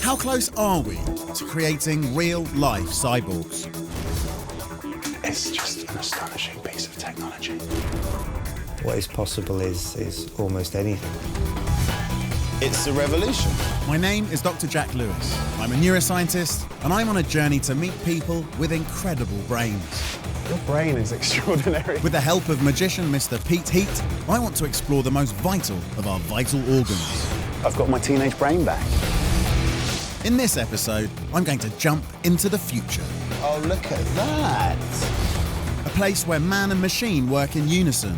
How close are we to creating real-life cyborgs? It's just an astonishing piece of technology. What is possible is almost anything. It's a revolution. My name is Dr. Jack Lewis. I'm a neuroscientist, and I'm on a journey to meet people with incredible brains. Your brain is extraordinary. With the help of magician Mr. Pete Heat, I want to explore the most vital of our vital organs. I've got my teenage brain back. In this episode, I'm going to jump into the future. Oh, look at that. A place where man and machine work in unison.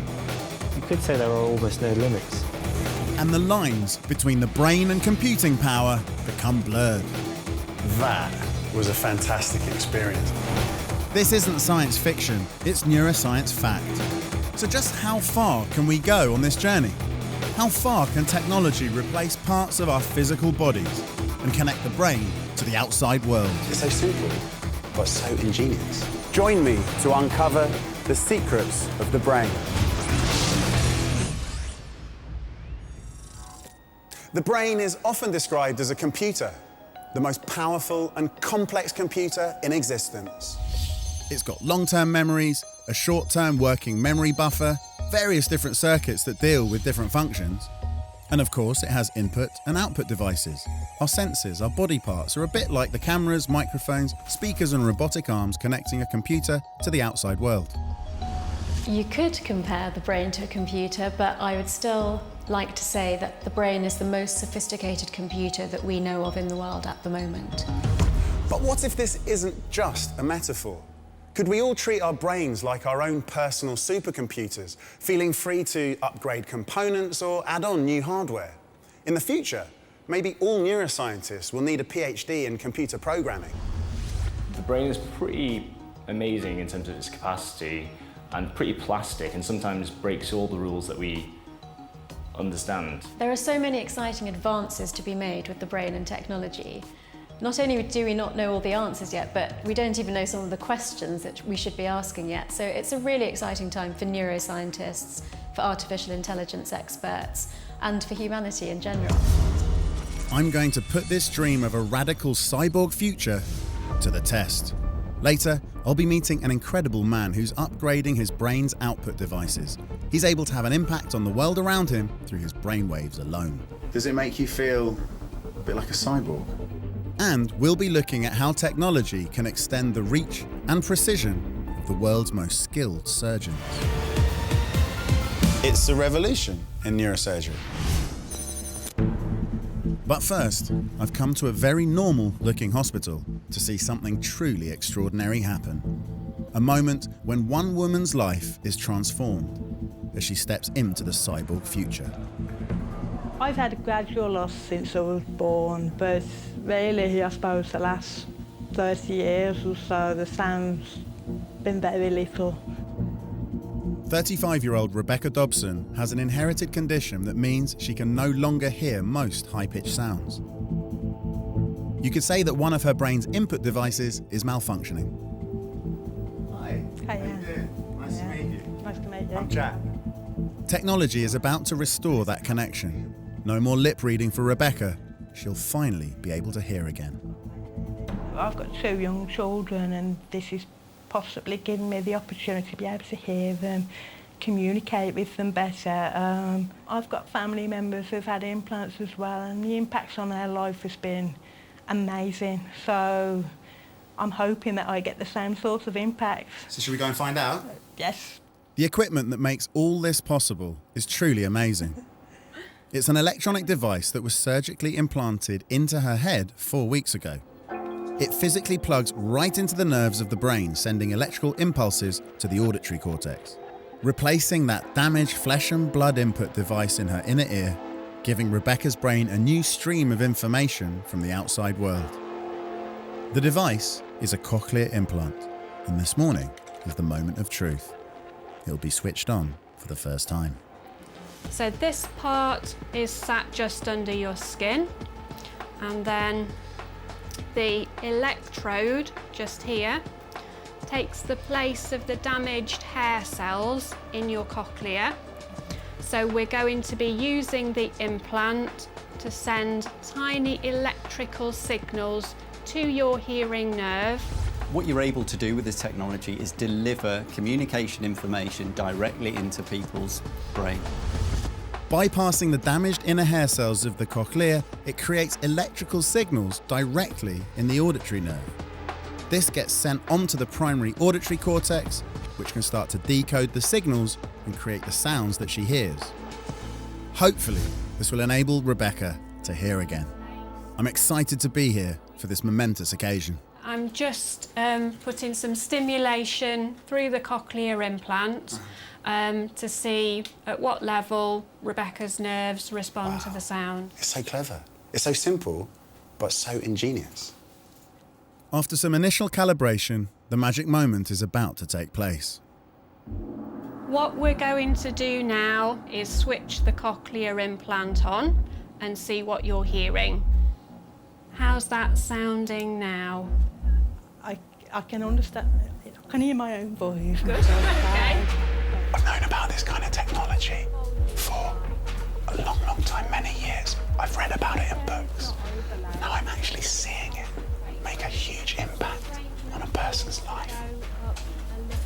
You could say there are almost no limits. And the lines between the brain and computing power become blurred. That was a fantastic experience. This isn't science fiction, it's neuroscience fact. So just how far can we go on this journey? How far can technology replace parts of our physical bodies and connect the brain to the outside world? It's so simple, but so ingenious. Join me to uncover the secrets of the brain. The brain is often described as a computer, the most powerful and complex computer in existence. It's got long-term memories, a short-term working memory buffer, various different circuits that deal with different functions. And of course, it has input and output devices. Our senses, our body parts are a bit like the cameras, microphones, speakers and robotic arms connecting a computer to the outside world. You could compare the brain to a computer, but I would still like to say that the brain is the most sophisticated computer that we know of in the world at the moment. But what if this isn't just a metaphor? Could we all treat our brains like our own personal supercomputers, feeling free to upgrade components or add on new hardware? In the future, maybe all neuroscientists will need a PhD in computer programming. The brain is pretty amazing in terms of its capacity and pretty plastic and sometimes breaks all the rules that we understand. There are so many exciting advances to be made with the brain and technology. Not only do we not know all the answers yet, but we don't even know some of the questions that we should be asking yet. So it's a really exciting time for neuroscientists, for artificial intelligence experts, and for humanity in general. I'm going to put this dream of a radical cyborg future to the test. Later, I'll be meeting an incredible man who's upgrading his brain's output devices. He's able to have an impact on the world around him through his brainwaves alone. Does it make you feel a bit like a cyborg? And we'll be looking at how technology can extend the reach and precision of the world's most skilled surgeons. It's a revolution in neurosurgery. But first, I've come to a very normal-looking hospital to see something truly extraordinary happen. A moment when one woman's life is transformed as she steps into the cyborg future. I've had a gradual loss since I was born, but really, I suppose the last 30 years or so, the sound's been very little. 35-year-old Rebecca Dobson has an inherited condition that means she can no longer hear most high-pitched sounds. You could say that one of her brain's input devices is malfunctioning. Hi. Hi, How you doing? Nice to meet you. Nice to meet you. I'm Jack. Technology is about to restore that connection. No more lip reading for Rebecca. She'll finally be able to hear again. I've got 2 young children, and this is possibly giving me the opportunity to be able to hear them, communicate with them better. I've got family members who've had implants as well, and the impacts on their life has been amazing. So I'm hoping that I get the same sort of impacts. So should we go and find out? Yes. The equipment that makes all this possible is truly amazing. It's an electronic device that was surgically implanted into her head 4 weeks ago. It physically plugs right into the nerves of the brain, sending electrical impulses to the auditory cortex, replacing that damaged flesh and blood input device in her inner ear, giving Rebecca's brain a new stream of information from the outside world. The device is a cochlear implant, and this morning is the moment of truth. It'll be switched on for the first time. So this part is sat just under your skin, and then the electrode just here takes the place of the damaged hair cells in your cochlea. So we're going to be using the implant to send tiny electrical signals to your hearing nerve. What you're able to do with this technology is deliver communication information directly into people's brain. Bypassing the damaged inner hair cells of the cochlea, it creates electrical signals directly in the auditory nerve. This gets sent onto the primary auditory cortex, which can start to decode the signals and create the sounds that she hears. Hopefully, this will enable Rebecca to hear again. I'm excited to be here for this momentous occasion. I'm just putting some stimulation through the cochlear implant to see at what level Rebecca's nerves respond to the sound. It's so clever. It's so simple, but so ingenious. After some initial calibration, the magic moment is about to take place. What we're going to do now is switch the cochlear implant on and see what you're hearing. How's that sounding now? I can understand. I can hear my own voice. Good. Okay. I've known about this kind of technology for a long, long time, many years. I've read about it in books. Now I'm actually seeing it make a huge impact on a person's life.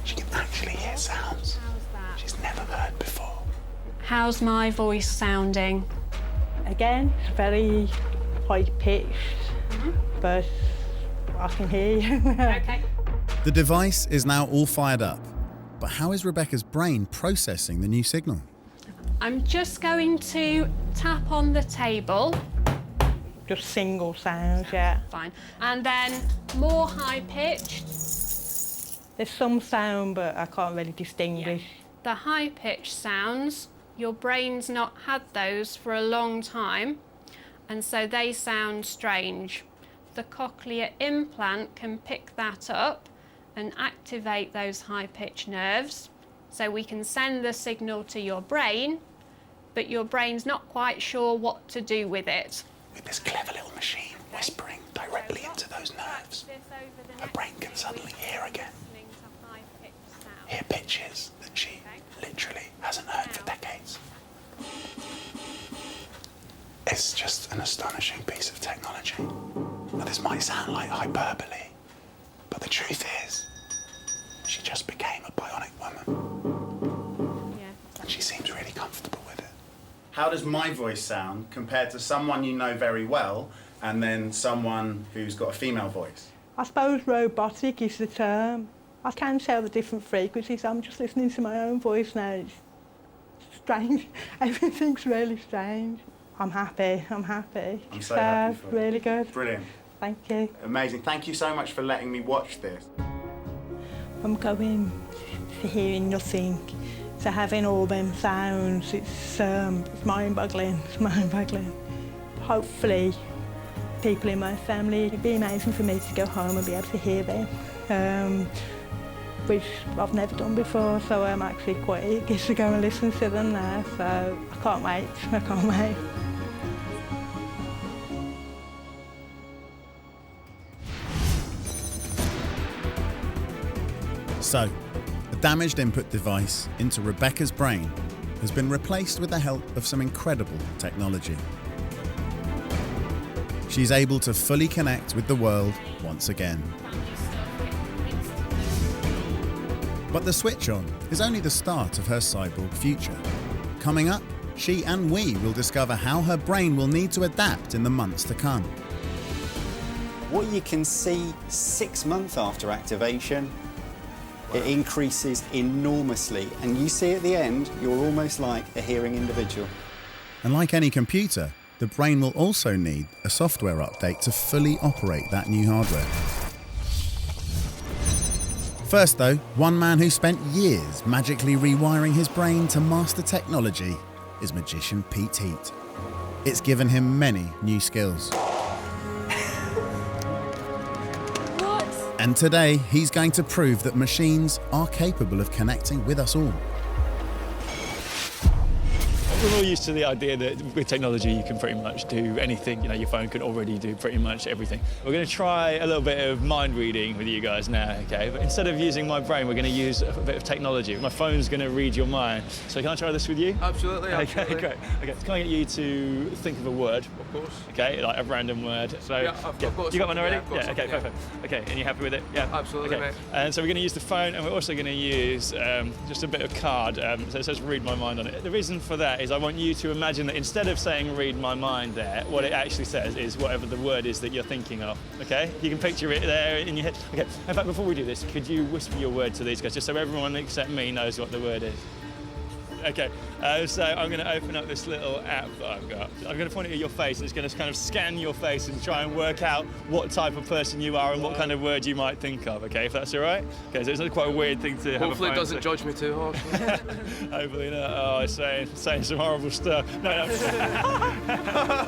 She can actually hear sounds she's never heard before. How's my voice sounding? Again, it's very high-pitched, but I can hear you. Okay. The device is now all fired up, but how is Rebecca's brain processing the new signal? I'm just going to tap on the table. Just single sounds, yeah. Fine. And then more high-pitched. There's some sound, but I can't really distinguish. The high-pitched sounds, your brain's not had those for a long time, and so they sound strange. The cochlear implant can pick that up and activate those high-pitched nerves, so we can send the signal to your brain, but your brain's not quite sure what to do with it. With this clever little machine whispering directly into those nerves, her brain can suddenly hear again. Hear pitches that she literally hasn't heard for decades. It's just an astonishing piece of technology. Now, this might sound like hyperbole, but the truth is, she just became a bionic woman. Yeah. And she seems really comfortable with it. How does my voice sound compared to someone you know very well and then someone who's got a female voice? I suppose robotic is the term. I can tell the different frequencies. I'm just listening to my own voice now. It's strange. Everything's really strange. I'm happy. I'm so happy for you. Really good. Brilliant. Thank you. Amazing. Thank you so much for letting me watch this. I'm going to hearing nothing, to having all them sounds. It's mind-boggling. It's mind-boggling. Hopefully, people in my family, it'd be amazing for me to go home and be able to hear them, which I've never done before. So I'm actually quite eager to go and listen to them now. So I can't wait. I can't wait. So, the damaged input device into Rebecca's brain has been replaced with the help of some incredible technology. She's able to fully connect with the world once again. But the switch on is only the start of her cyborg future. Coming up, she and we will discover how her brain will need to adapt in the months to come. What you can see 6 months after activation, it increases enormously, and you see at the end, you're almost like a hearing individual. And like any computer, the brain will also need a software update to fully operate that new hardware. First though, one man who spent years magically rewiring his brain to master technology is magician Pete Heat. It's given him many new skills. And today, he's going to prove that machines are capable of connecting with us all. We're all used to the idea that with technology you can pretty much do anything. You know, your phone can already do pretty much everything. We're going to try a little bit of mind reading with you guys now, okay? But instead of using my brain, we're going to use a bit of technology. My phone's going to read your mind. So can I try this with you? Absolutely, absolutely. Okay, great. Okay, can I get you to think of a word? Of course. Okay, like a random word. So, yeah, I've got you got one already? Yeah, okay, perfect. Okay, and you happy with it? Yeah, absolutely, okay. mate. And so we're going to use the phone, and we're also going to use just a bit of card. So it says "read my mind" on it. The reason for that is I want you to imagine that instead of saying "read my mind" there, what it actually says is whatever the word is that you're thinking of. Okay, you can picture it there in your head. Okay. In fact, before we do this, could you whisper your word to these guys, just so everyone except me knows what the word is? Okay, so I'm going to open up this little app that I've got. I'm going to point it at your face, and it's going to kind of scan your face and try and work out what type of person you are and what kind of word you might think of, okay, if that's all right? Okay, so it's quite a weird thing to have a phone. Hopefully it doesn't judge me too harshly. Hopefully not. Oh, it's saying some horrible stuff. No.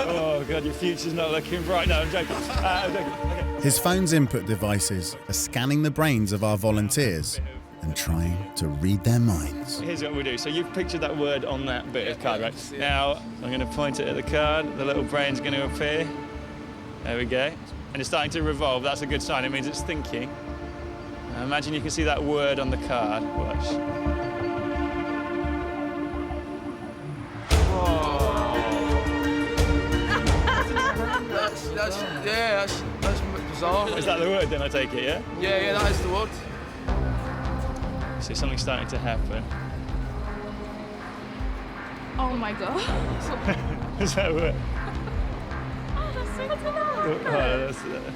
Oh, God, your future's not looking bright. No, I'm joking. Okay. His phone's input devices are scanning the brains of our volunteers and trying to read their minds. Here's what we do. So you've pictured that word on that bit of card, right? Now, I'm going to point it at the card. The little brain's going to appear. There we go. And it's starting to revolve. That's a good sign. It means it's thinking. Now, imagine you can see that word on the card. Watch. That's bizarre. Is that the word then, I take it, yeah? Yeah, that is the word. So something's starting to happen. Oh my god. Is that a word? Oh, that's so good.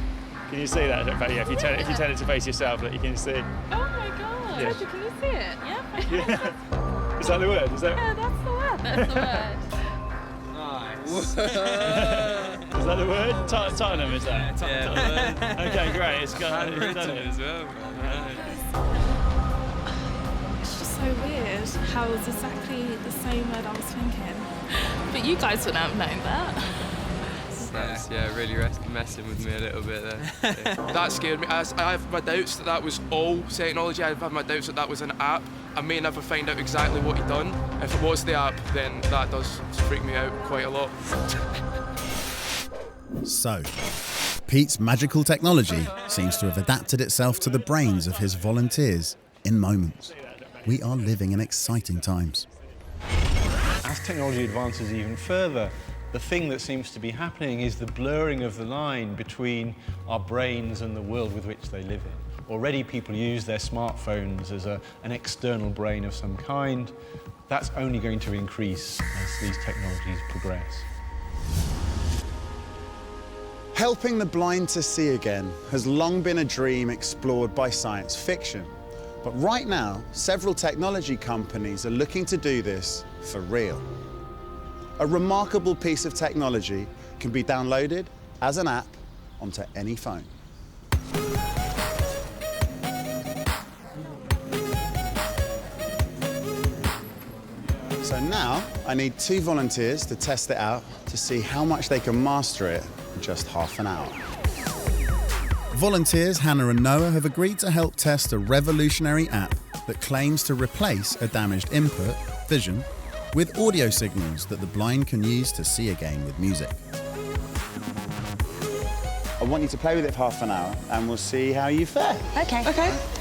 Can you see that? In fact, yeah, if you turn it to face yourself, that you can see. Oh my god. Yeah. Can you see it? Yeah. Yeah. Is that the word? Yeah, that's the word. That's the word. Nice. Is that the word? Tottenham, is that? Yeah. Okay, great. It's done it. as well. It's just so weird how it's exactly the same word I was thinking. But you guys wouldn't have known that. That's really messing with me a little bit there. Yeah. That scared me. I have my doubts that was all technology. I have my doubts that was an app. I may never find out exactly what he'd done. If it was the app, then that does freak me out quite a lot. So, Pete's magical technology seems to have adapted itself to the brains of his volunteers in moments. We are living in exciting times. As technology advances even further, the thing that seems to be happening is the blurring of the line between our brains and the world with which they live in. Already people use their smartphones as an external brain of some kind. That's only going to increase as these technologies progress. Helping the blind to see again has long been a dream explored by science fiction. But right now, several technology companies are looking to do this for real. A remarkable piece of technology can be downloaded as an app onto any phone. So now I need 2 volunteers to test it out to see how much they can master it in just half an hour. Volunteers Hannah and Noah have agreed to help test a revolutionary app that claims to replace a damaged input, vision, with audio signals that the blind can use to see again with music. I want you to play with it for half an hour and we'll see how you fare. Okay,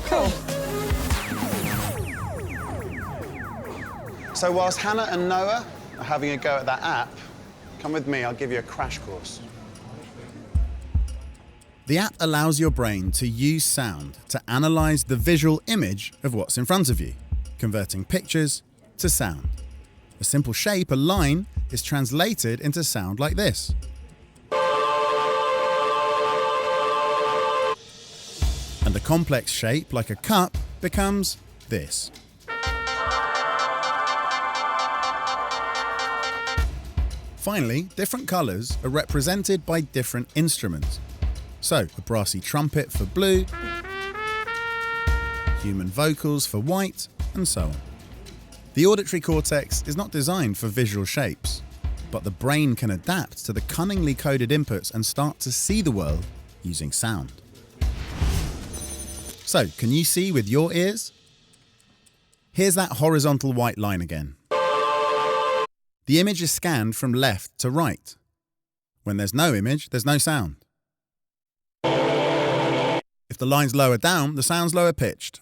cool. So whilst Hannah and Noah are having a go at that app, come with me, I'll give you a crash course. The app allows your brain to use sound to analyse the visual image of what's in front of you, converting pictures to sound. A simple shape, a line, is translated into sound like this. And a complex shape, like a cup, becomes this. Finally, different colours are represented by different instruments. So, a brassy trumpet for blue, human vocals for white, and so on. The auditory cortex is not designed for visual shapes, but the brain can adapt to the cunningly coded inputs and start to see the world using sound. So, can you see with your ears? Here's that horizontal white line again. The image is scanned from left to right. When there's no image, there's no sound. If the line's lower down, the sound's lower pitched.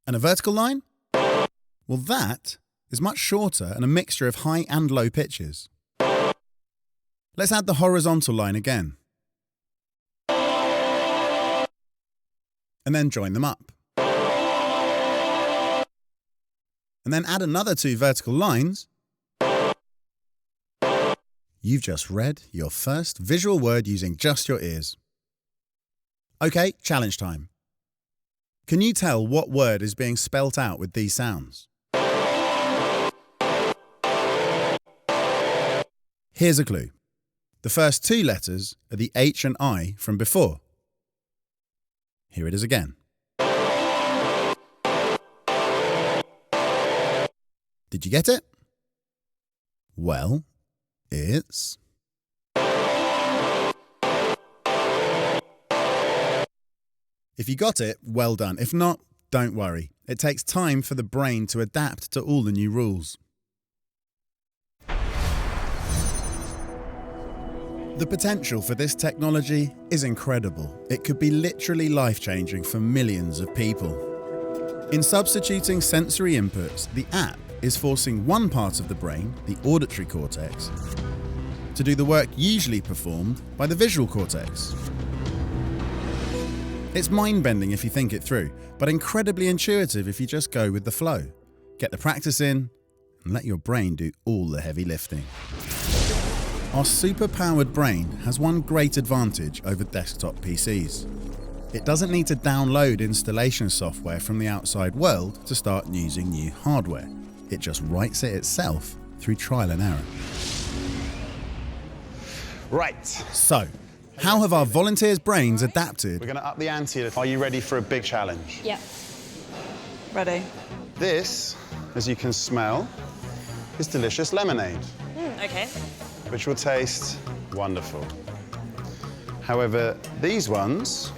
And a vertical line? Well, that is much shorter and a mixture of high and low pitches. Let's add the horizontal line again. And then join them up. And then add another 2 vertical lines. You've just read your first visual word using just your ears. Okay, challenge time. Can you tell what word is being spelt out with these sounds? Here's a clue. The first 2 letters are the H and I from before. Here it is again. Did you get it? Well, it's... If you got it, well done. If not, don't worry. It takes time for the brain to adapt to all the new rules. The potential for this technology is incredible. It could be literally life-changing for millions of people. In substituting sensory inputs, the app is forcing one part of the brain, the auditory cortex, to do the work usually performed by the visual cortex. It's mind-bending if you think it through, but incredibly intuitive if you just go with the flow. Get the practice in and let your brain do all the heavy lifting. Our super-powered brain has one great advantage over desktop PCs. It doesn't need to download installation software from the outside world to start using new hardware. It just writes it itself through trial and error. Right. So, how have our volunteers' brains adapted? We're going to up the ante. Are you ready for a big challenge? Yep. Ready? This, as you can smell, is delicious lemonade, Okay. which will taste wonderful. However, these ones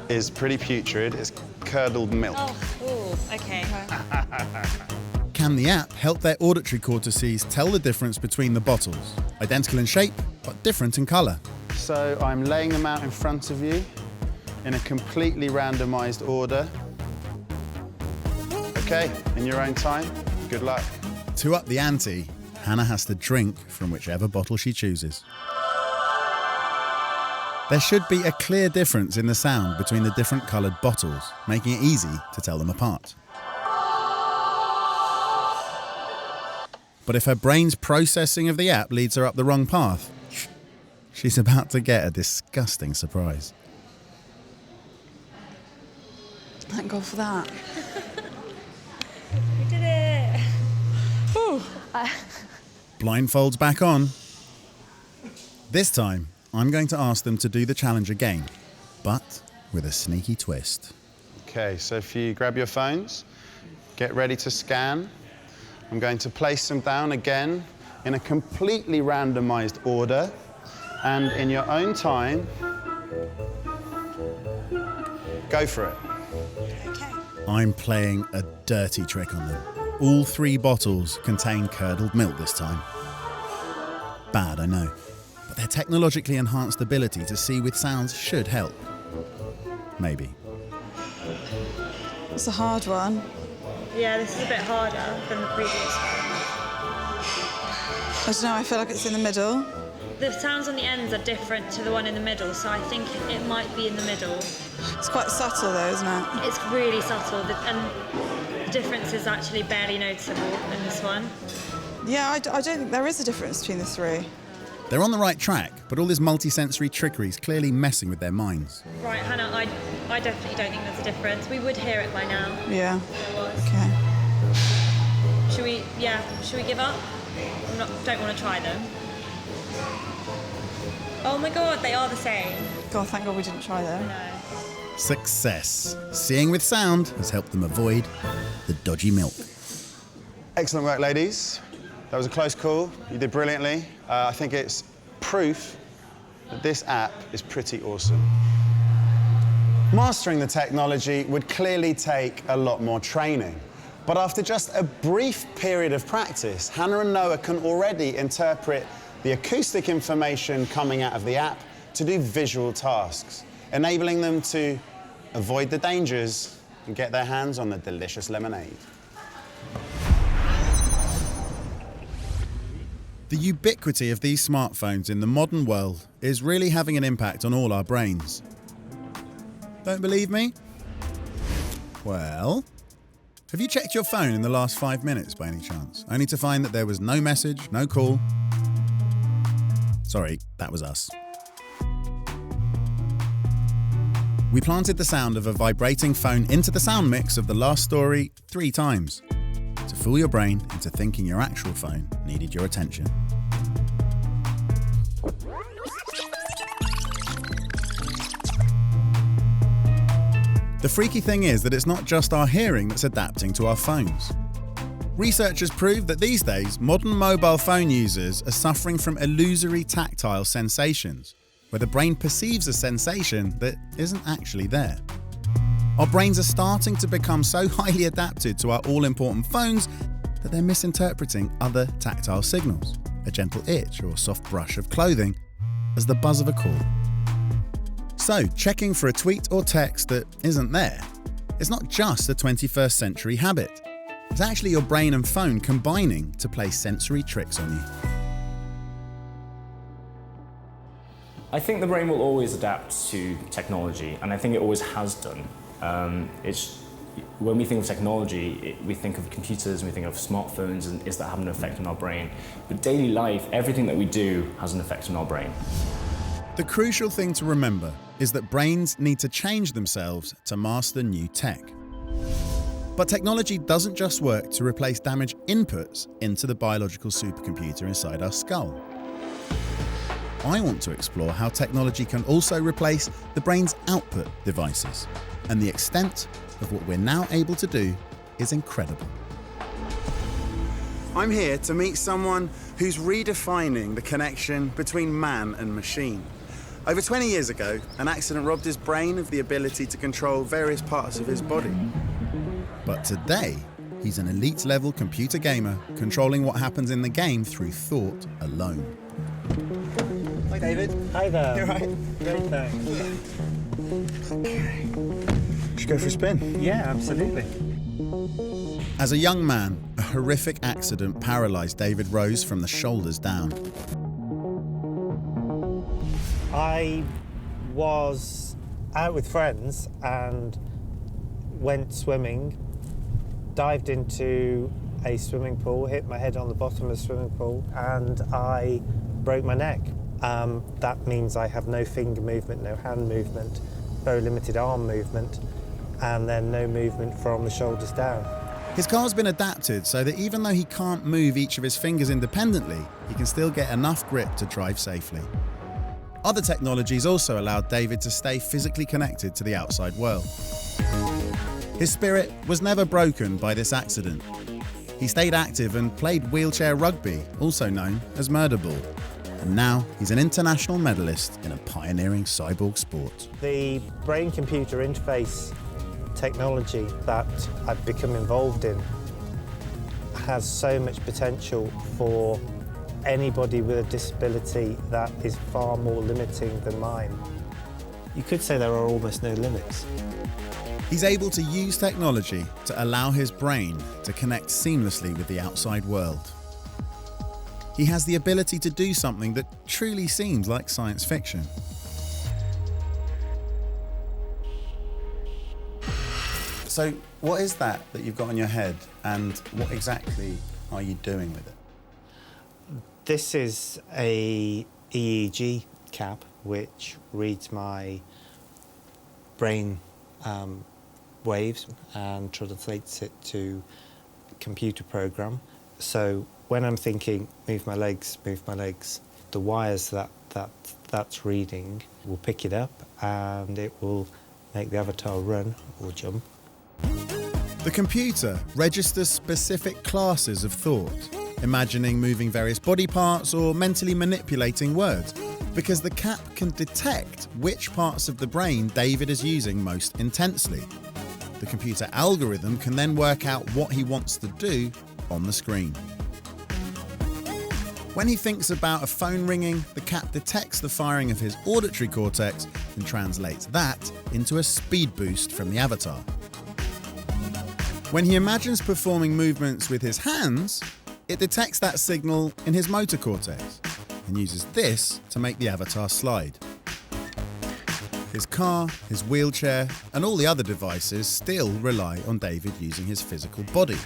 is pretty putrid. It's curdled milk. Oh, okay. Can the app help their auditory cortices tell the difference between the bottles? Identical in shape, but different in colour. So I'm laying them out in front of you in a completely randomised order. Okay, in your own time. Good luck. To up the ante, Hannah has to drink from whichever bottle she chooses. There should be a clear difference in the sound between the different coloured bottles, making it easy to tell them apart. But if her brain's processing of the app leads her up the wrong path, she's about to get a disgusting surprise. Thank God for that. We did it. Ooh. Blindfolds back on. This time, I'm going to ask them to do the challenge again, but with a sneaky twist. Okay, so if you grab your phones, get ready to scan. I'm going to place them down again in a completely randomised order, and in your own time, go for it. Okay. I'm playing a dirty trick on them. All 3 bottles contain curdled milk this time. Bad, I know. But their technologically enhanced ability to see with sounds should help. Maybe. It's a hard one. Yeah, this is a bit harder than the previous one. I don't know, I feel like it's in the middle. The sounds on the ends are different to the one in the middle, so I think it might be in the middle. It's quite subtle though, isn't it? It's really subtle, and the difference is actually barely noticeable in this one. Yeah, I don't think there is a difference between the 3. They're on the right track, but all this multi-sensory trickery is clearly messing with their minds. Right, Hannah, I definitely don't think there's a difference. We would hear it by now. Yeah. There was. Okay. Should we give up? Don't want to try them. Oh my God, they are the same. God, thank God we didn't try them. No. Success. Seeing with sound has helped them avoid the dodgy milk. Excellent work, ladies. That was a close call. You did brilliantly. I think it's proof that this app is pretty awesome. Mastering the technology would clearly take a lot more training. But after just a brief period of practice, Hannah and Noah can already interpret the acoustic information coming out of the app to do visual tasks, enabling them to avoid the dangers and get their hands on the delicious lemonade. The ubiquity of these smartphones in the modern world is really having an impact on all our brains. Don't believe me? Well, have you checked your phone in the last 5 minutes by any chance, only to find that there was no message, no call? Sorry, that was us. We planted the sound of a vibrating phone into the sound mix of the last story 3 times to fool your brain into thinking your actual phone needed your attention. The freaky thing is that it's not just our hearing that's adapting to our phones. Researchers prove that these days, modern mobile phone users are suffering from illusory tactile sensations, where the brain perceives a sensation that isn't actually there. Our brains are starting to become so highly adapted to our all-important phones that they're misinterpreting other tactile signals, a gentle itch or soft brush of clothing, as the buzz of a call. So, checking for a tweet or text that isn't there is not just a 21st century habit. It's actually your brain and phone combining to play sensory tricks on you. I think the brain will always adapt to technology, and I think it always has done. When we think of technology, we think of computers, we think of smartphones, and is that having an effect on our brain? But daily life, everything that we do has an effect on our brain. The crucial thing to remember is that brains need to change themselves to master new tech. But technology doesn't just work to replace damaged inputs into the biological supercomputer inside our skull. I want to explore how technology can also replace the brain's output devices, and the extent of what we're now able to do is incredible. I'm here to meet someone who's redefining the connection between man and machine. Over 20 years ago, an accident robbed his brain of the ability to control various parts of his body. But today, he's an elite-level computer gamer, controlling what happens in the game through thought alone. Hi, David. Hi there. You all right? Great, thanks. Okay. Should we go for a spin? Yeah, absolutely. As a young man, a horrific accident paralysed David Rose from the shoulders down. I was out with friends and went swimming, dived into a swimming pool, hit my head on the bottom of the swimming pool, and I broke my neck. That means I have no finger movement, no hand movement, very limited arm movement, and then no movement from the shoulders down. His car's been adapted so that even though he can't move each of his fingers independently, he can still get enough grip to drive safely. Other technologies also allowed David to stay physically connected to the outside world. His spirit was never broken by this accident. He stayed active and played wheelchair rugby, also known as murder ball. And now he's an international medalist in a pioneering cyborg sport. The brain-computer interface technology that I've become involved in has so much potential for anybody with a disability that is far more limiting than mine. You could say there are almost no limits. He's able to use technology to allow his brain to connect seamlessly with the outside world. He has the ability to do something that truly seems like science fiction. So, what is that you've got on your head, and what exactly are you doing with it? This is a EEG cap which reads my brain waves and translates it to a computer program. So when I'm thinking, move my legs, the wires that's reading will pick it up and it will make the avatar run or jump. The computer registers specific classes of thought, imagining moving various body parts or mentally manipulating words, because the cap can detect which parts of the brain David is using most intensely. The computer algorithm can then work out what he wants to do on the screen. When he thinks about a phone ringing, the cap detects the firing of his auditory cortex and translates that into a speed boost from the avatar. When he imagines performing movements with his hands, it detects that signal in his motor cortex and uses this to make the avatar slide. His car, his wheelchair, and all the other devices still rely on David using his physical body.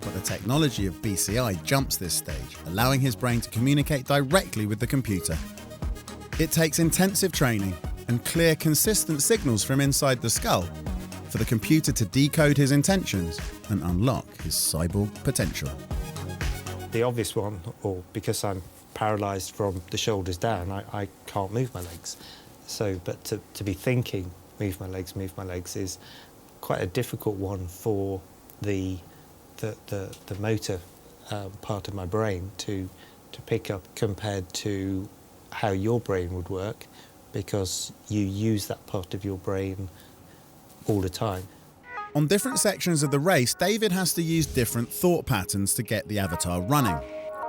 But the technology of BCI jumps this stage, allowing his brain to communicate directly with the computer. It takes intensive training and clear, consistent signals from inside the skull for the computer to decode his intentions and unlock his cyborg potential. The obvious one, or because I'm paralysed from the shoulders down, I can't move my legs. But to be thinking, move my legs, is quite a difficult one for the motor part of my brain to pick up compared to how your brain would work, because you use that part of your brain all the time. On different sections of the race, David has to use different thought patterns to get the avatar running.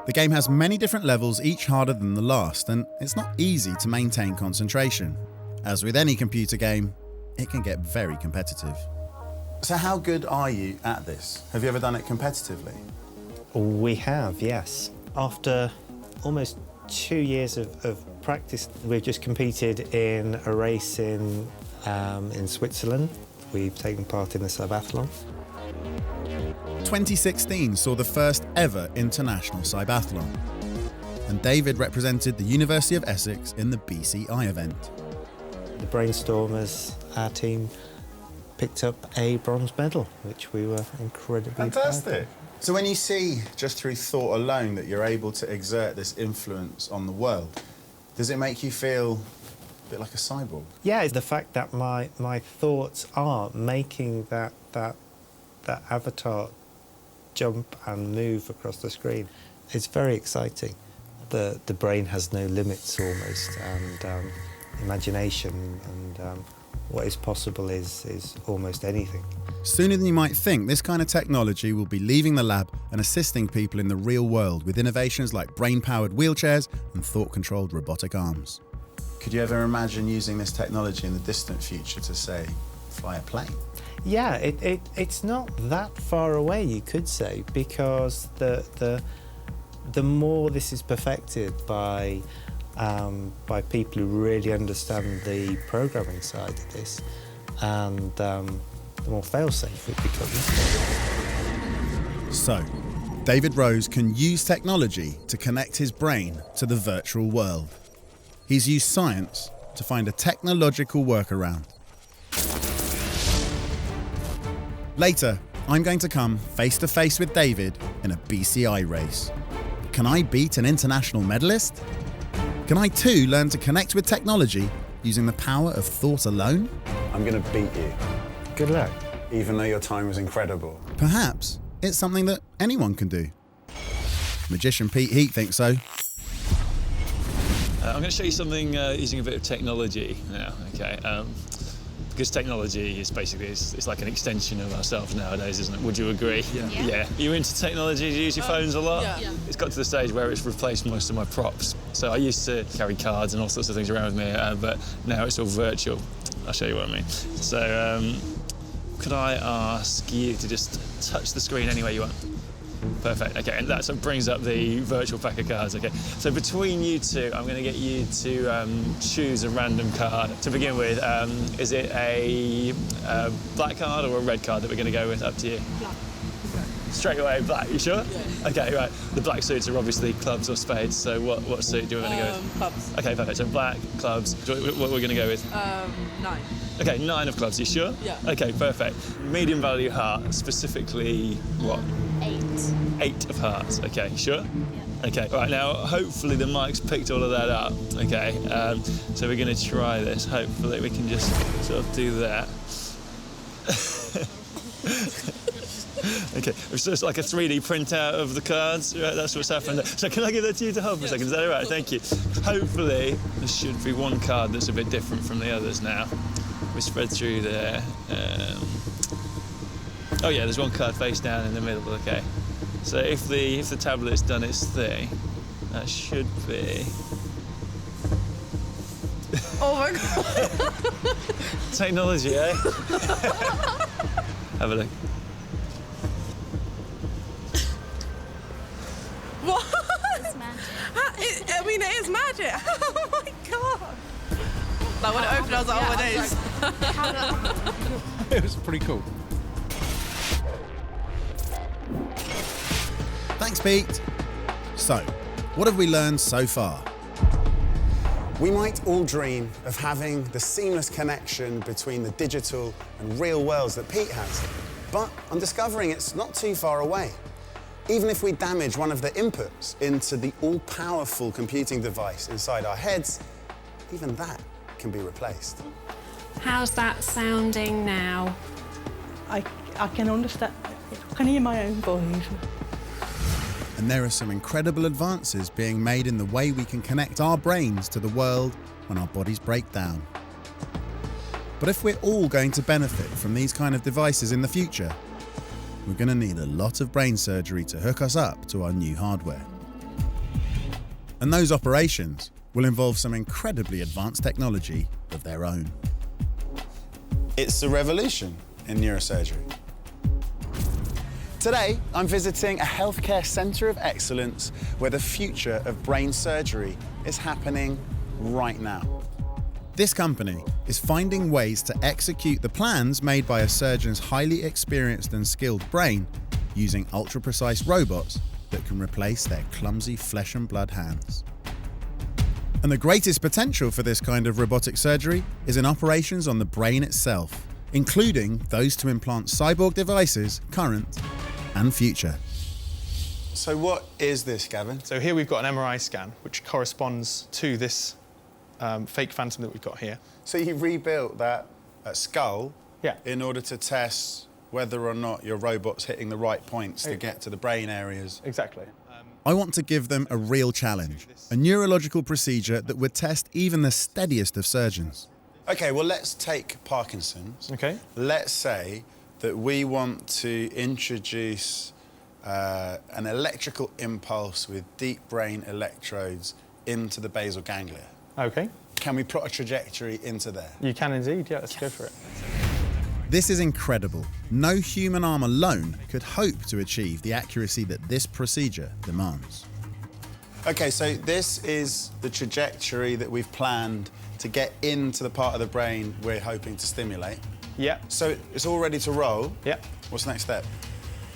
The game has many different levels, each harder than the last, and it's not easy to maintain concentration. As with any computer game, it can get very competitive. So how good are you at this? Have you ever done it competitively? We have, yes. After almost 2 years of practice, we've just competed in a race in Switzerland. We've taken part in the Cybathlon. 2016 saw the first ever international Cybathlon, and David represented the University of Essex in the BCI event. The Brainstormers, our team, picked up a bronze medal, which we were incredibly Fantastic. So when you see, just through thought alone, that you're able to exert this influence on the world, does it make you feel a bit like a cyborg? Yeah, it's the fact that my thoughts are making that avatar jump and move across the screen. It's very exciting. The brain has no limits almost, and imagination and what is possible is almost anything. Sooner than you might think, this kind of technology will be leaving the lab and assisting people in the real world with innovations like brain-powered wheelchairs and thought-controlled robotic arms. Could you ever imagine using this technology in the distant future to, say, fly a plane? Yeah, it's not that far away, you could say, because the more this is perfected by people who really understand the programming side of this, and the more fail-safe it becomes. So, David Rose can use technology to connect his brain to the virtual world. He's used science to find a technological workaround. Later, I'm going to come face to face with David in a BCI race. Can I beat an international medalist? Can I too learn to connect with technology using the power of thought alone? I'm going to beat you. Good luck. Even though your time was incredible. Perhaps it's something that anyone can do. Magician Pete Heat thinks so. I'm going to show you something using a bit of technology now, okay? Because technology is basically, it's like an extension of ourselves nowadays, isn't it? Would you agree? Yeah. Are you into technology? Do you use your phones a lot? Yeah. It's got to the stage where it's replaced most of my props. So I used to carry cards and all sorts of things around with me, but now it's all virtual. I'll show you what I mean. So, could I ask you to just touch the screen any way you want? Perfect, okay, and that sort of brings up the virtual pack of cards, okay. So between you two, I'm going to get you to choose a random card. To begin with, is it a black card or a red card that we're going to go with? Up to you. Black. Straight away, black, you sure? Yeah. Okay, right. The black suits are obviously clubs or spades, so what suit do we want to go with? Clubs. Okay, perfect, so black, clubs. What we're going to go with? 9. Okay, 9 of clubs, you sure? Yeah. Okay, perfect. Medium value heart, specifically what? 8. 8 of hearts, okay, sure? Yeah. Okay, right, now hopefully the mic's picked all of that up, okay? So we're going to try this. Hopefully we can just sort of do that. Okay, it's just like a 3D printout of the cards, right? That's what's happened. So can I give that to you to hold for a second? Is that all right? Thank you. Hopefully there should be one card that's a bit different from the others now. We spread through there. Oh yeah, there's one cut face down in the middle, okay. So if the tablet's done its thing, that should be... Oh my God. Technology, eh? Have a look. What? It's magic. I mean, it is magic. Oh my God. Like when it opened, I was like, oh, it is. It was pretty cool. Thanks, Pete. So, what have we learned so far? We might all dream of having the seamless connection between the digital and real worlds that Pete has, but I'm discovering it's not too far away. Even if we damage one of the inputs into the all-powerful computing device inside our heads, even that can be replaced. How's that sounding now? I can understand. I can hear my own voice. And there are some incredible advances being made in the way we can connect our brains to the world when our bodies break down. But if we're all going to benefit from these kind of devices in the future, we're going to need a lot of brain surgery to hook us up to our new hardware. And those operations will involve some incredibly advanced technology of their own. It's a revolution in neurosurgery. Today, I'm visiting a healthcare centre of excellence where the future of brain surgery is happening right now. This company is finding ways to execute the plans made by a surgeon's highly experienced and skilled brain using ultra-precise robots that can replace their clumsy flesh and blood hands. And the greatest potential for this kind of robotic surgery is in operations on the brain itself, including those to implant cyborg devices, current and future. So what is this, Gavin? So here we've got an MRI scan, which corresponds to this fake phantom that we've got here. So you rebuilt that skull Yeah. in order to test whether or not your robot's hitting the right points to get to the brain areas. Exactly. I want to give them a real challenge, a neurological procedure that would test even the steadiest of surgeons. Okay, well, let's take Parkinson's. Okay. Let's say that we want to introduce an electrical impulse with deep brain electrodes into the basal ganglia. Okay. Can we plot a trajectory into there? You can indeed, yeah, let's go for it. This is incredible. No human arm alone could hope to achieve the accuracy that this procedure demands. Okay, so this is the trajectory that we've planned to get into the part of the brain we're hoping to stimulate. Yeah. So it's all ready to roll. Yeah. What's the next step?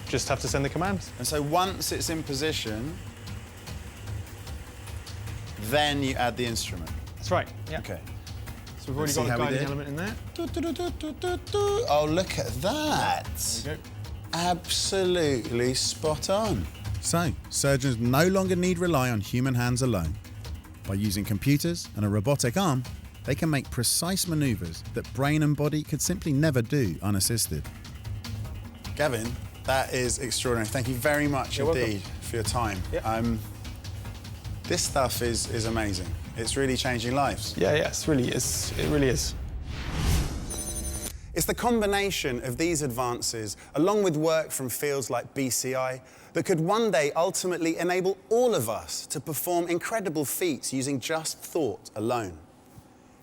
Just have to send the commands. And so once it's in position, then you add the instrument. That's right, yeah. Okay. So we've already got a guiding element in there. Oh, look at that. There we go. Absolutely spot on. So, surgeons no longer need rely on human hands alone. By using computers and a robotic arm, they can make precise maneuvers that brain and body could simply never do unassisted. Gavin, that is extraordinary. Thank you very much You're indeed for your time. Yeah. This stuff is amazing. It's really changing lives. Yeah, yes, really is. It really is. It's the combination of these advances, along with work from fields like BCI, that could one day ultimately enable all of us to perform incredible feats using just thought alone.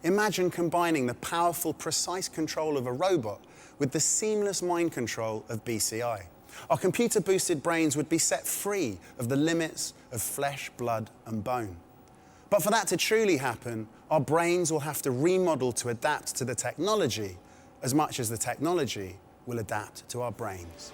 Imagine combining the powerful, precise control of a robot with the seamless mind control of BCI. Our computer-boosted brains would be set free of the limits of flesh, blood, and bone. But for that to truly happen, our brains will have to remodel to adapt to the technology as much as the technology will adapt to our brains.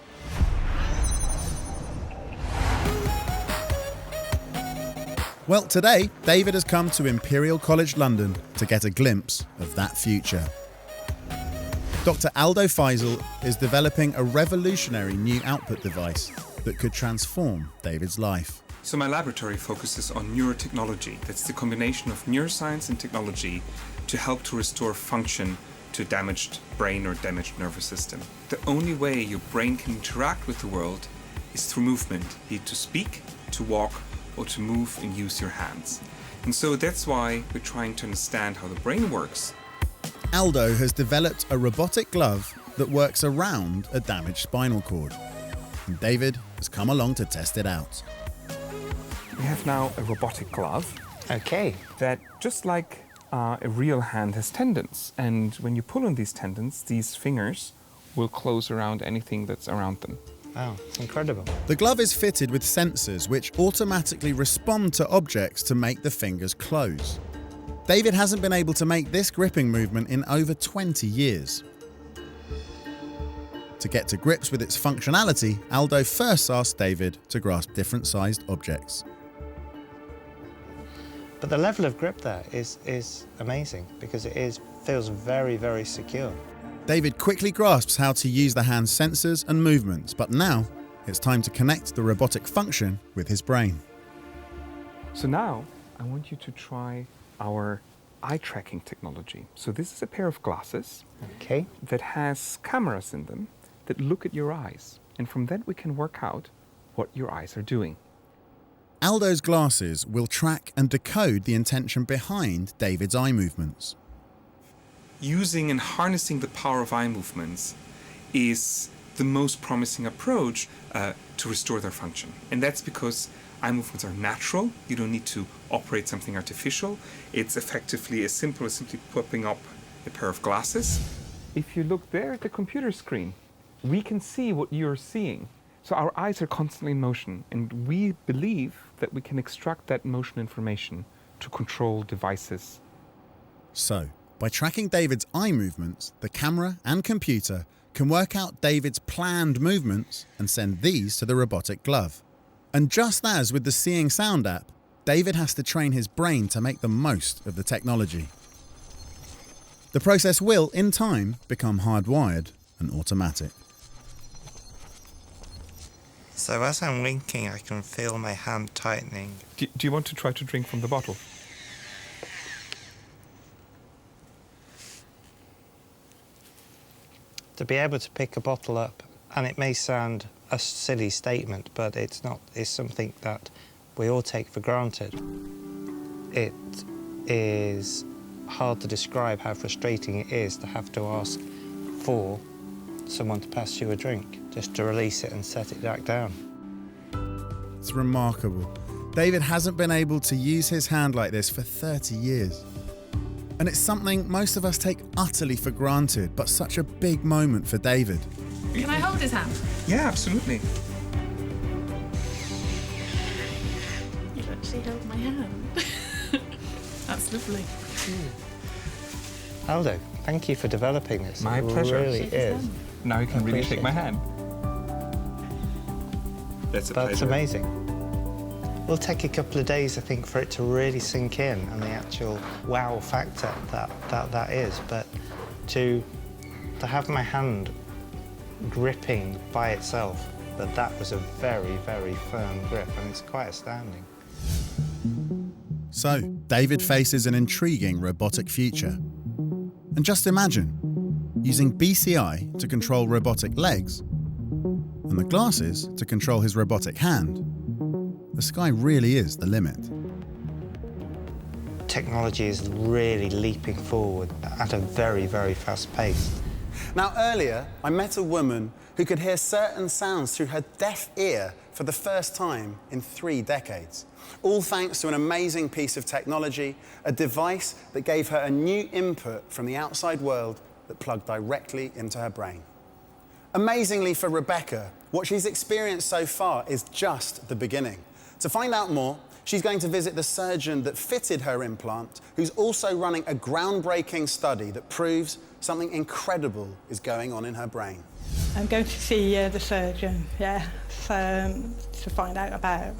Well, today, David has come to Imperial College London to get a glimpse of that future. Dr. Aldo Faisal is developing a revolutionary new output device that could transform David's life. So my laboratory focuses on neurotechnology. That's the combination of neuroscience and technology to help to restore function to a damaged brain or damaged nervous system. The only way your brain can interact with the world is through movement, be it to speak, to walk, or to move and use your hands. And so that's why we're trying to understand how the brain works. Aldo has developed a robotic glove that works around a damaged spinal cord. And David has come along to test it out. We have now a robotic glove. Okay. That, just like a real hand, has tendons. And when you pull on these tendons, these fingers will close around anything that's around them. Wow, it's incredible. The glove is fitted with sensors which automatically respond to objects to make the fingers close. David hasn't been able to make this gripping movement in over 20 years. To get to grips with its functionality, Aldo first asked David to grasp different sized objects. But the level of grip there is amazing because it feels very, very secure. David quickly grasps how to use the hand's sensors and movements, but now it's time to connect the robotic function with his brain. So now I want you to try our eye tracking technology. So this is a pair of glasses that has cameras in them that look at your eyes. And from that we can work out what your eyes are doing. Aldo's glasses will track and decode the intention behind David's eye movements. Using and harnessing the power of eye movements is the most promising approach to restore their function. And that's because eye movements are natural. You don't need to operate something artificial. It's effectively as simple as simply popping up a pair of glasses. If you look there at the computer screen, we can see what you're seeing. So our eyes are constantly in motion, and we believe that we can extract that motion information to control devices. So, by tracking David's eye movements, the camera and computer can work out David's planned movements and send these to the robotic glove. And just as with the Seeing Sound app, David has to train his brain to make the most of the technology. The process will, in time, become hardwired and automatic. So as I'm winking, I can feel my hand tightening. Do you want to try to drink from the bottle? To be able to pick a bottle up, and it may sound a silly statement, but it's not. It's something that we all take for granted. It is hard to describe how frustrating it is to have to ask for someone to pass you a drink, just to release it and set it back down. It's remarkable. David hasn't been able to use his hand like this for 30 years. And it's something most of us take utterly for granted, but such a big moment for David. Can I hold his hand? Yeah, absolutely. You actually held my hand. That's lovely. Aldo, thank you for developing this. My it pleasure. Really is. Now you can really shake my hand. That's amazing. It'll take a couple of days, I think, for it to really sink in and the actual wow factor that is. But to have my hand gripping by itself, but that was a very, very firm grip, and it's quite astounding. So, David faces an intriguing robotic future. And just imagine, using BCI to control robotic legs and the glasses to control his robotic hand, the sky really is the limit. Technology is really leaping forward at a very, very fast pace. Now, earlier, I met a woman who could hear certain sounds through her deaf ear for the first time in 3 decades. All thanks to an amazing piece of technology, a device that gave her a new input from the outside world that plugged directly into her brain. Amazingly for Rebecca, what she's experienced so far is just the beginning. To find out more, she's going to visit the surgeon that fitted her implant, who's also running a groundbreaking study that proves something incredible is going on in her brain. I'm going to see the surgeon, to find out about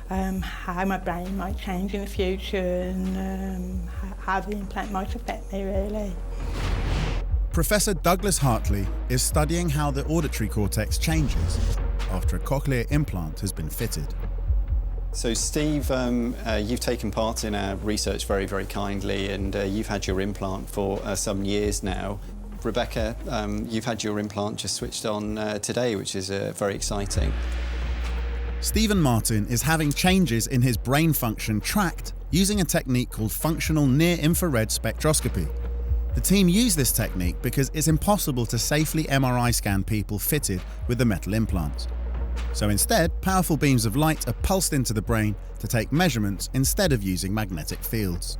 how my brain might change in the future and how the implant might affect me, really. Professor Douglas Hartley is studying how the auditory cortex changes after a cochlear implant has been fitted. So Steve, you've taken part in our research very, very kindly, and you've had your implant for some years now. Rebecca, you've had your implant just switched on today, which is very exciting. Stephen Martin is having changes in his brain function tracked using a technique called functional near-infrared spectroscopy. The team used this technique because it's impossible to safely MRI scan people fitted with the metal implants. So instead, powerful beams of light are pulsed into the brain to take measurements instead of using magnetic fields.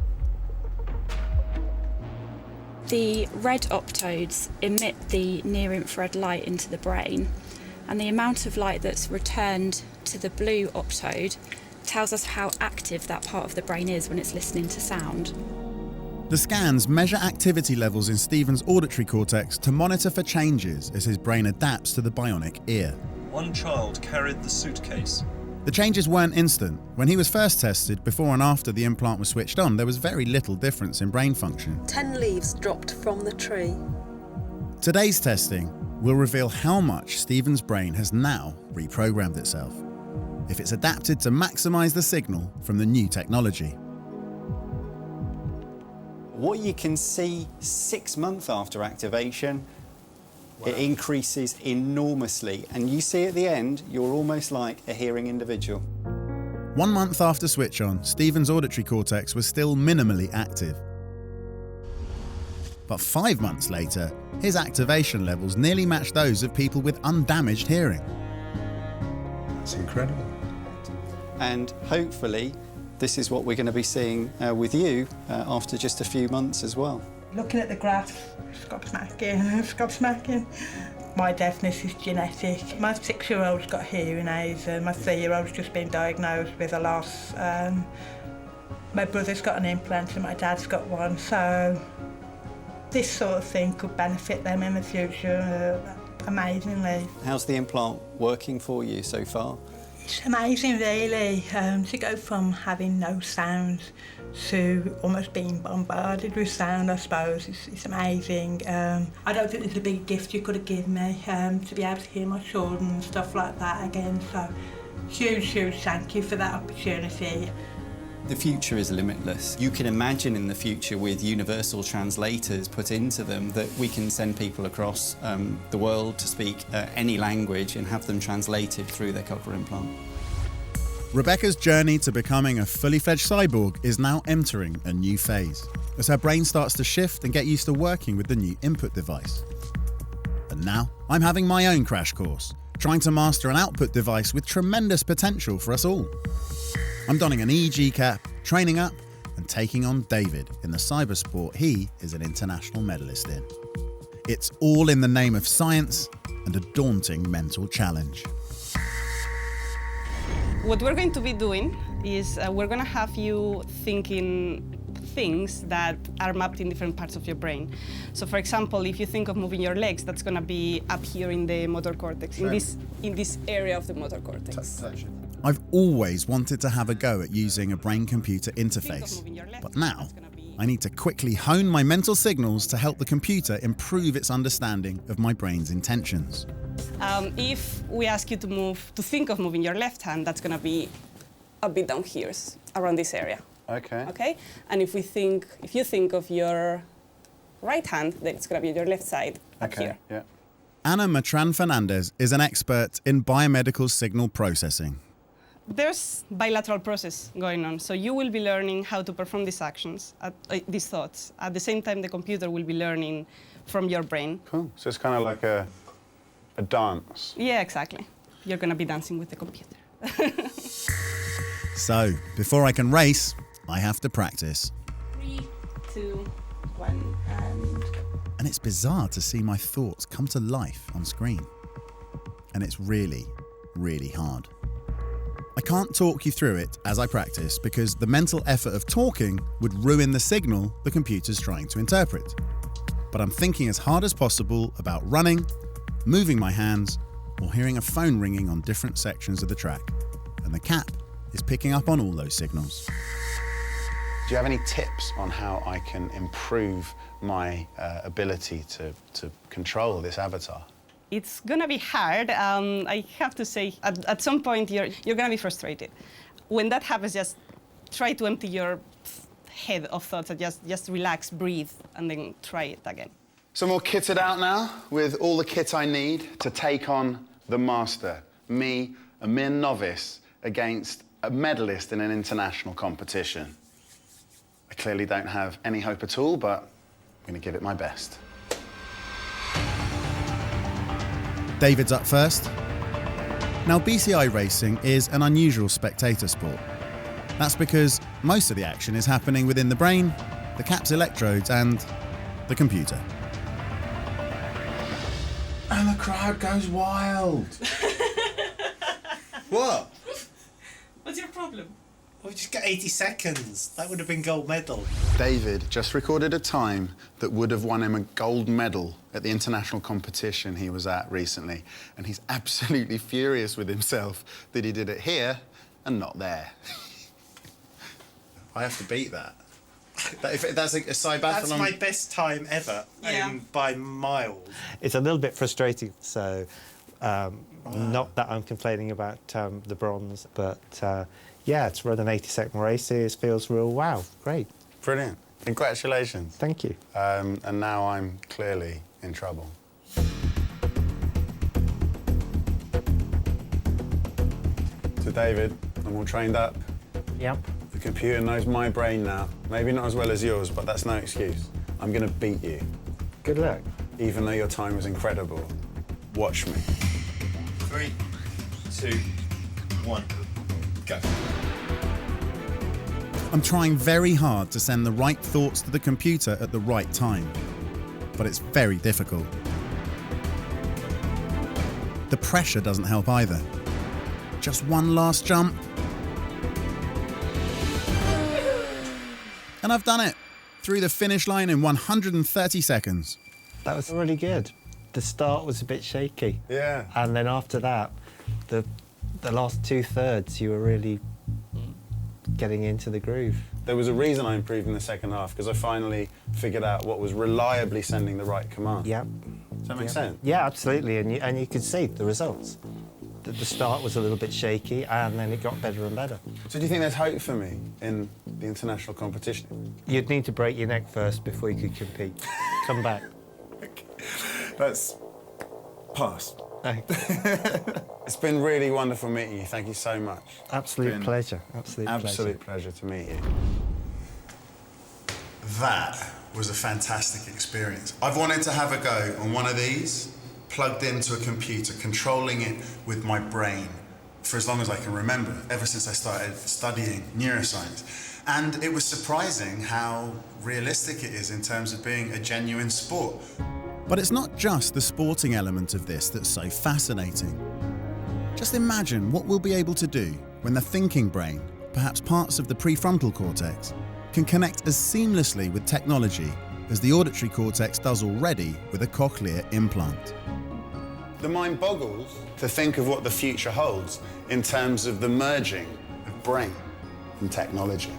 The red optodes emit the near-infrared light into the brain, and the amount of light that's returned to the blue optode tells us how active that part of the brain is when it's listening to sound. The scans measure activity levels in Stephen's auditory cortex to monitor for changes as his brain adapts to the bionic ear. One child carried the suitcase. The changes weren't instant. When he was first tested, before and after the implant was switched on, there was very little difference in brain function. 10 leaves dropped from the tree. Today's testing will reveal how much Stephen's brain has now reprogrammed itself, if it's adapted to maximise the signal from the new technology. What you can see 6 months after activation, it increases enormously, and you see at the end, you're almost like a hearing individual. 1 month after switch on, Stephen's auditory cortex was still minimally active. But 5 months later, his activation levels nearly matched those of people with undamaged hearing. That's incredible. And hopefully, this is what we're going to be seeing with you after just a few months as well. Looking at the graph, gobsmacking. My deafness is genetic. My 6-year-old's got hearing aids and my 3-year-old's just been diagnosed with a loss. My brother's got an implant and my dad's got one, so this sort of thing could benefit them in the future amazingly. How's the implant working for you so far? It's amazing, really, to go from having no sound to almost being bombarded with sound, I suppose. It's amazing. I don't think there's a big gift you could have given me to be able to hear my children and stuff like that again. So, huge thank you for that opportunity. The future is limitless. You can imagine in the future with universal translators put into them that we can send people across the world to speak any language and have them translated through their cochlear implant. Rebecca's journey to becoming a fully fledged cyborg is now entering a new phase, as her brain starts to shift and get used to working with the new input device. And now, I'm having my own crash course, trying to master an output device with tremendous potential for us all. I'm donning an EEG cap, training up, and taking on David in the cyber sport he is an international medalist in. It's all in the name of science and a daunting mental challenge. What we're going to be doing is we're going to have you thinking things that are mapped in different parts of your brain. So, for example, if you think of moving your legs, that's going to be up here in the motor cortex, in this area of the motor cortex. I've always wanted to have a go at using a brain-computer interface, but now I need to quickly hone my mental signals to help the computer improve its understanding of my brain's intentions. If we ask you to think of moving your left hand, that's going to be a bit down here, around this area. Okay. And if you think of your right hand, then it's going to be your left side up here. Yeah. Ana Matran Fernandez is an expert in biomedical signal processing. There's bilateral process going on, so you will be learning how to perform these actions, these thoughts. At the same time, the computer will be learning from your brain. Cool. So it's kind of like a dance. Yeah, exactly. You're going to be dancing with the computer. So, before I can race, I have to practice. 3, 2, 1, And it's bizarre to see my thoughts come to life on screen. And it's really, really hard. I can't talk you through it as I practice because the mental effort of talking would ruin the signal the computer's trying to interpret. But I'm thinking as hard as possible about running, moving my hands, or hearing a phone ringing on different sections of the track. And the cap is picking up on all those signals. Do you have any tips on how I can improve my ability to control this avatar? It's going to be hard. I have to say, at some point, you're going to be frustrated. When that happens, just try to empty your head of thoughts and just relax, breathe, and then try it again. So I'm all kitted out now with all the kit I need to take on the master. Me, a mere novice, against a medalist in an international competition. I clearly don't have any hope at all, but I'm going to give it my best. David's up first. Now, BCI racing is an unusual spectator sport. That's because most of the action is happening within the brain, the cap's electrodes, and the computer. And the crowd goes wild. What? What's your problem? Well, we just got 80 seconds. That would have been gold medal. David just recorded a time that would have won him a gold medal at the international competition he was at recently. And he's absolutely furious with himself that he did it here and not there. I have to beat that. That's a cibathlon. That's my best time ever, by miles. It's a little bit frustrating, so not that I'm complaining about the bronze, but yeah, to run an 80-second race feels real wow, great. Brilliant. Congratulations. Thank you. And now I'm clearly in trouble. So David, I'm all trained up. Yep. The computer knows my brain now. Maybe not as well as yours, but that's no excuse. I'm going to beat you. Good luck. Even though your time was incredible. Watch me. 3, 2, 1, go. I'm trying very hard to send the right thoughts to the computer at the right time, but it's very difficult. The pressure doesn't help either. Just one last jump. And I've done it. Through the finish line in 130 seconds. That was really good. The start was a bit shaky. Yeah. And then after that, the last 2/3, you were really getting into the groove. There was a reason I improved in the second half, because I finally figured out what was reliably sending the right command. Yep. Does that make sense? Yeah, absolutely. And you could see the results. The start was a little bit shaky, and then it got better and better. So do you think there's hope for me in the international competition? You'd need to break your neck first before you could compete. Come back. That's pass. It's been really wonderful meeting you. Thank you so much. Absolute pleasure. Absolute pleasure to meet you. That was a fantastic experience. I've wanted to have a go on one of these, plugged into a computer, controlling it with my brain for as long as I can remember, ever since I started studying neuroscience. And it was surprising how realistic it is in terms of being a genuine sport. But it's not just the sporting element of this that's so fascinating. Just imagine what we'll be able to do when the thinking brain, perhaps parts of the prefrontal cortex, can connect as seamlessly with technology as the auditory cortex does already with a cochlear implant. The mind boggles to think of what the future holds in terms of the merging of brain and technology.